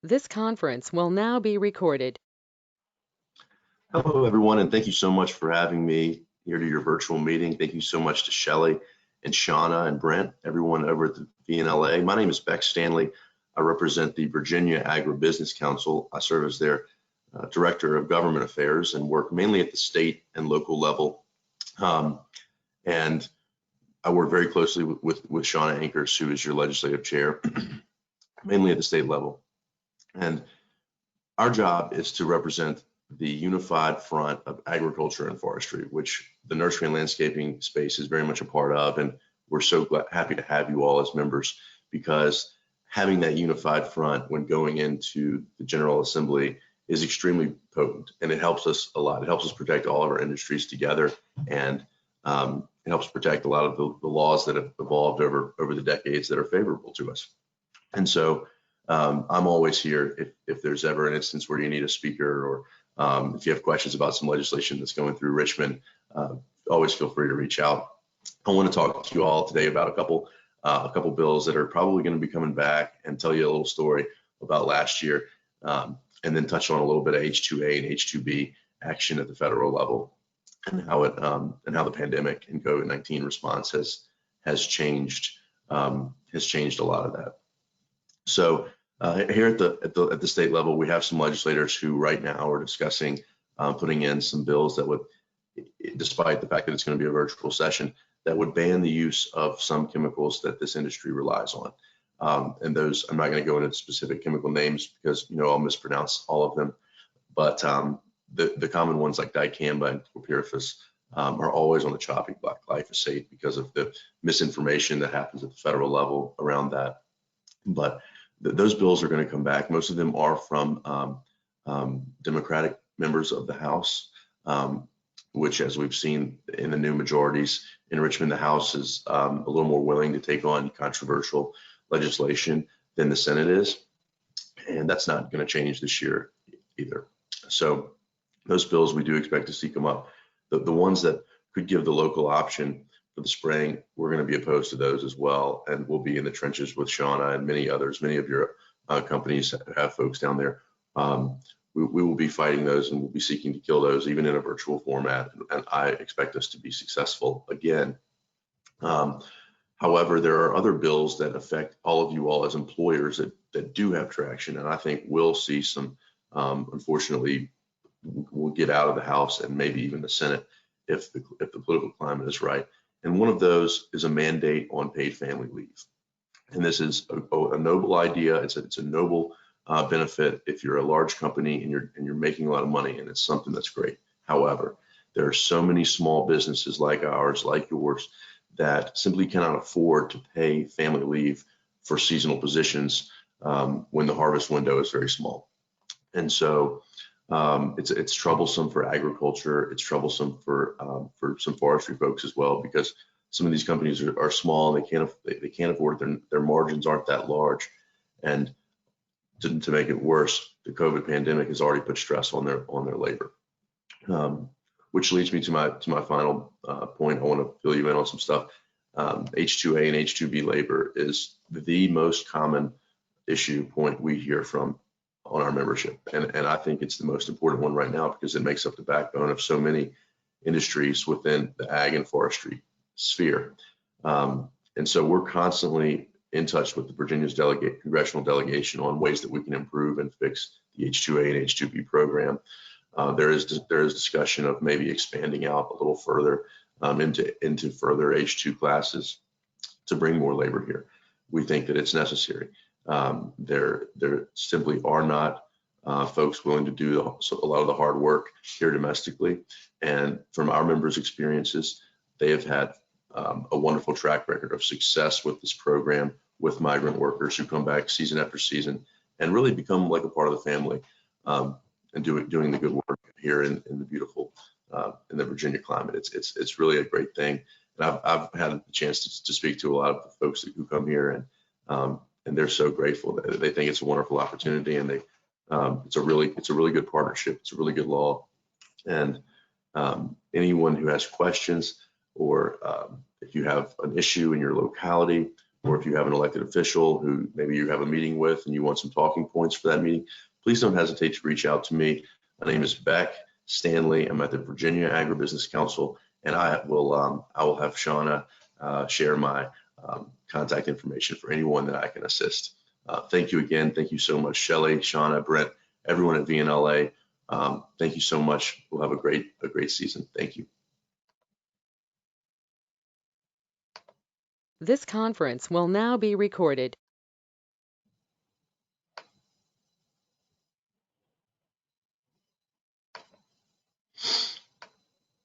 This conference will now be recorded. Hello, everyone, and thank you so much for having me here to your virtual meeting. Thank you so much to Shelley and Shauna and Brent, everyone over at the VNLA. My name is Beck Stanley. I represent the Virginia Agribusiness Council. I serve as their Director of Government Affairs and work mainly at the state and local level. And I work very closely with Shauna Ankers, who is your legislative chair, mainly at the state level. And our job is to represent the unified front of agriculture and forestry, which the nursery and landscaping space is very much a part of. And we're so happy to have you all as members, because having that unified front when going into the General Assembly is extremely potent, and it helps us a lot. It helps us protect all of our industries together, and it helps protect a lot of the laws that have evolved over the decades that are favorable to us. And so I'm always here if there's ever an instance where you need a speaker, or if you have questions about some legislation that's going through Richmond, always feel free to reach out. I want to talk to you all today about a couple bills that are probably going to be coming back, and tell you a little story about last year, and then touch on a little bit of H2A and H2B action at the federal level, and how the pandemic and COVID-19 response has changed a lot of that. So here at the state level, we have some legislators who right now are discussing putting in some bills that would, despite the fact that it's going to be a virtual session, that would ban the use of some chemicals that this industry relies on. And those, I'm not going to go into specific chemical names because I'll mispronounce all of them, but the common ones like dicamba and chlorpyrifos are always on the chopping block, glyphosate, because of the misinformation that happens at the federal level around that. But those bills are going to come back. Most of them are from Democratic members of the House, which, as we've seen in the new majorities in Richmond, the House is a little more willing to take on controversial legislation than the Senate is. And that's not going to change this year either. So those bills, we do expect to see come up. The ones that could give the local option for the spraying, we're going to be opposed to those as well, and we'll be in the trenches with Shauna and many others. Many of your companies have folks down there. We will be fighting those, and we'll be seeking to kill those, even in a virtual format, and I expect us to be successful again. However, there are other bills that affect all of you all as employers that do have traction, and I think we'll see some, unfortunately, we'll get out of the House and maybe even the Senate if the political climate is right. And one of those is a mandate on paid family leave. And this is a noble idea. It's a noble benefit if you're a large company and you're making a lot of money, and it's something that's great. However, there are so many small businesses like ours, like yours, that simply cannot afford to pay family leave for seasonal positions when the harvest window is very small. And so it's troublesome for agriculture. It's troublesome for some forestry folks as well, because some of these companies are small and they can't afford it. Their margins aren't that large. And to make it worse, the COVID pandemic has already put stress on their labor. Which leads me to my final point. I want to fill you in on some stuff. H2A and H2B labor is the most common issue point we hear from on our membership, and I think it's the most important one right now, because it makes up the backbone of so many industries within the ag and forestry sphere. And so we're constantly in touch with the Virginia's congressional delegation on ways that we can improve and fix the H2A and H2B program. There is discussion of maybe expanding out a little further into further H2 classes to bring more labor here. We think that it's necessary. There simply are not folks willing to do a lot of the hard work here domestically. And from our members' experiences, they have had a wonderful track record of success with this program, with migrant workers who come back season after season and really become like a part of the family, and doing the good work here in the beautiful in the Virginia climate. It's really a great thing. And I've had the chance to speak to a lot of the folks who come here, and they're so grateful. They think it's a wonderful opportunity, and it's a really good partnership. It's a really good law. And anyone who has questions, or if you have an issue in your locality, or if you have an elected official who maybe you have a meeting with and you want some talking points for that meeting, please don't hesitate to reach out to me. My name is Beck Stanley. I'm at the Virginia Agribusiness Council, and I will have Shauna share my contact information for anyone that I can assist. Thank you again. Thank you so much, Shelley, Shauna, Brent, everyone at VNLA. Thank you so much. We'll have a great season. Thank you. This conference will now be recorded.